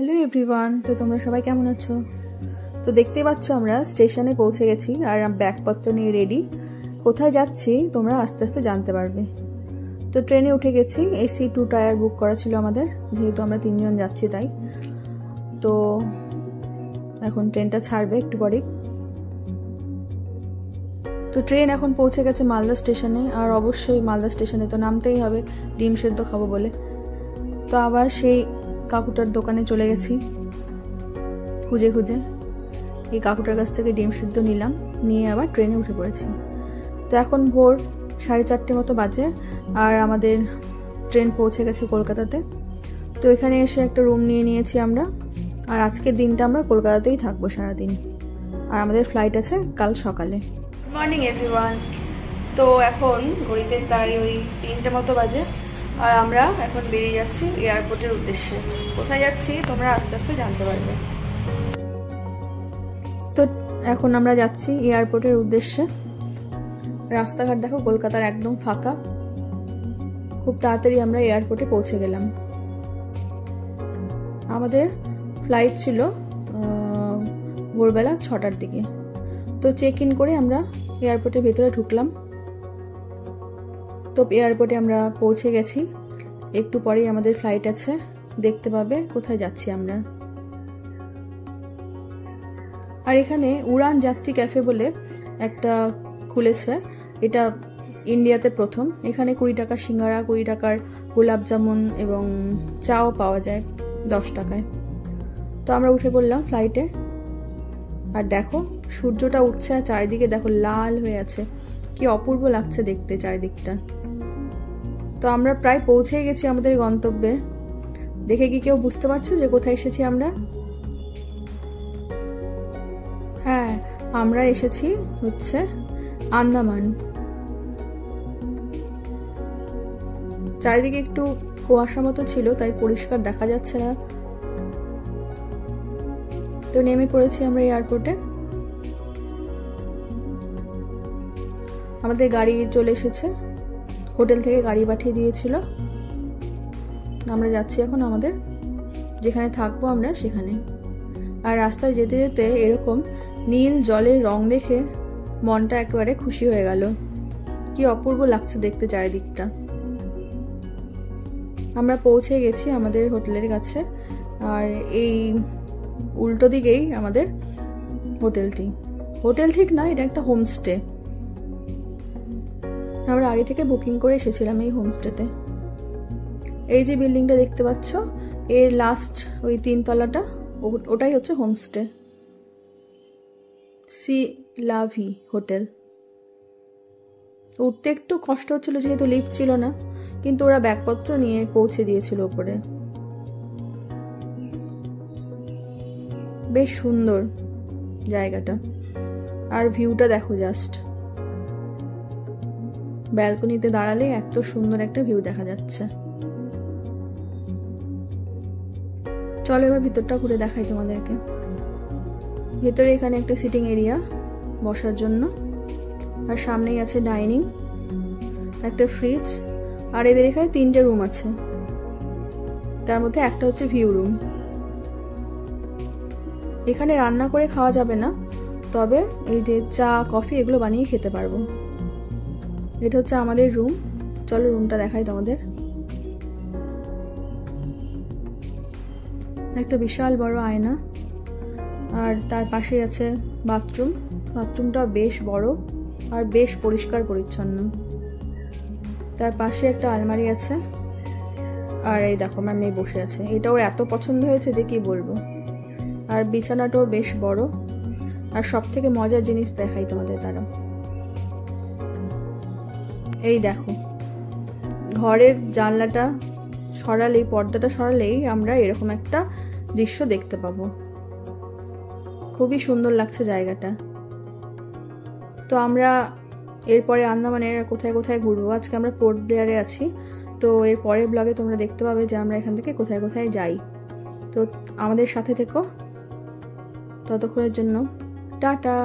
Hello everyone, তো তোমরা সবাই কেমন আছো? তো দেখতে পাচ্ছ আমরা স্টেশনে পৌঁছে গেছি আর ব্যাগপত্র নিয়ে রেডি। কোথায় যাচ্ছি তোমরা আস্তে আস্তে জানতে পারবে। তো ট্রেনে উঠে গেছি, এসি 2 টায়ার বুক করা ছিল আমাদের, যেহেতু আমরা 3 জন যাচ্ছি তাই। তো এখন ট্রেনটা ছাড়বে একটু পরেই। তো ট্রেন এখন পৌঁছে গেছে মালদা স্টেশনে, আর অবশ্যই মালদা স্টেশনে তো নামতেই হবে ডিম সেদ্ধ খাবো বলে। তো আবার সেই কাকুটার দোকানে চলে গেছি খুঁজে খুঁজে। এই কাকুটার কাছ থেকে ডিম সিদ্ধ নিলাম, নিয়ে আবার ট্রেনে উঠে পড়েছি। তো এখন ভোর 4:30 মতো বাজে, আর আমাদের ট্রেন পৌঁছে গেছে কলকাতাতে। তো এখানে এসে একটা রুম নিয়ে নিয়েছি আমরা, আর আজকের দিনটা আমরা কলকাতাতেই থাকবো সারাদিন। আর আমাদের ফ্লাইট আছে কাল সকালে। Good morning everyone. তো এখন ঘড়িতে প্রায় ওই 3টে মতো বাজে, আর আমরা এখন বেরিয়ে যাচ্ছি এয়ারপোর্টের উদ্দেশ্যে। কোথায় যাচ্ছি তোমরা আস্তে আস্তে জানতে পারবে। তো এখন আমরা যাচ্ছি এয়ারপোর্টের উদ্দেশ্যে। রাস্তাঘাট দেখো কলকাতার একদম ফাঁকা। খুব তাড়াতাড়ি আমরা এয়ারপোর্টে পৌঁছে গেলাম। আমাদের ফ্লাইট ছিল ভোরবেলা 6টার দিকে। তো চেক ইন করে আমরা এয়ারপোর্টের ভেতরে ঢুকলাম। তো এয়ারপোর্টে আমরা পৌঁছে গেছি, একটু পরেই আমাদের ফ্লাইট আছে, দেখতে পাবে কোথায় যাচ্ছি আমরা। আর এখানে উড়ান যাত্রী ক্যাফে বলে একটা খুলেছে, এটা ইন্ডিয়াতে প্রথম। এখানে 20 টাকা সিঙ্গারা, 20 টাকার গোলাপ জামুন এবং চাও পাওয়া যায় 10 টাকায়। তো আমরা উঠে পড়লাম ফ্লাইটে। আর দেখো সূর্যটা উঠছে আর চারিদিকে দেখো লাল হয়ে আছে, কি অপূর্ব লাগছে দেখতে চারিদিকটা। তো আমরা প্রায় পৌঁছেই গেছি আমাদের গন্তব্যে। দেখে কি কেউ বুঝতে পারছো যে কোথায় এসেছি আমরা? হ্যাঁ, আমরা এসেছি হচ্ছে আন্দামান। চারিদিকে একটু কুয়াশা মতো ছিল, তাই পরিষ্কার দেখা যাচ্ছে না। তো নেমে পড়েছি আমরা এয়ারপোর্টে। আমাদের গাড়ি চলে এসেছে, হোটেল থেকে গাড়ি পাঠিয়ে দিয়েছিল। আমরা যাচ্ছি এখন আমাদের যেখানে থাকবো আমরা সেখানে। আর রাস্তায় যেতে যেতে এরকম নীল জলের রং দেখে মনটা একেবারে খুশি হয়ে গেল। কি অপূর্ব লাগছে দেখতে চারিদিকটা। আমরা পৌঁছে গেছি আমাদের হোটেলের কাছে, আর এই উল্টো দিকেই আমাদের হোটেলটি। হোটেল ঠিক না, এটা একটা হোমস্টে। আমরা আগে থেকে বুকিং করে এসেছিলাম এই হোমস্টেতে। এই যে বিল্ডিংটা দেখতে পাচ্ছ, এর লাস্ট ওই 3 তলাটা, ওটাই হচ্ছে হোমস্টে, সি লাভি হোটেল। উঠতে একটু কষ্ট হচ্ছিল যেহেতু লিফট ছিল না, কিন্তু ওরা ব্যাগপত্র নিয়ে পৌঁছে দিয়েছিল উপরে। বেশ সুন্দর জায়গাটা, আর ভিউটা দেখো জাস্ট। ব্যালকনিতে দাঁড়ালে এত সুন্দর একটা ভিউ দেখা যাচ্ছে। চলো এবার ভিতরটা ঘুরে দেখাই তোমাদেরকে। ভেতরে এখানে একটা সিটিং এরিয়া বসার জন্য, আর সামনেই আছে ডাইনিং, একটা ফ্রিজ, আর এদের এখানে 3টে রুম আছে, তার মধ্যে একটা হচ্ছে ভিউ রুম। এখানে রান্না করে খাওয়া যাবে না, তবে এই যে চা কফি এগুলো বানিয়ে খেতে পারবো। এটা হচ্ছে আমাদের রুম। চলো রুমটা দেখাই তোমাদের। একটা বিশাল বড় আয়না, আর তার পাশে আছে বাথরুম। বাথরুমটা বেশ বড় আর বেশ পরিষ্কার পরিচ্ছন্ন। তার পাশে একটা আলমারি আছে, আর এই দেখো আমার মেয়ে বসে আছে। এটা ওর এত পছন্দ হয়েছে যে কি বলবো। আর বিছানাটাও বেশ বড়। আর সব থেকে মজার জিনিস দেখাই তোমাদের তারা। এই দেখো, ঘরের জানলাটা সরালেই, পর্দাটা সরালেই আমরা এরকম একটা দৃশ্য দেখতে পাবো। খুবই সুন্দর লাগছে জায়গাটা। তো আমরা এরপরে আন্দামানের কোথায় কোথায় ঘুরবো। আজকে আমরা পোর্ট ব্লেয়ারে আছি, তো এর পরের ব্লগে তোমরা দেখতে পাবে যে আমরা এখান থেকে কোথায় কোথায় যাই। তো আমাদের সাথে থেকো, ততক্ষণের জন্য টাটা।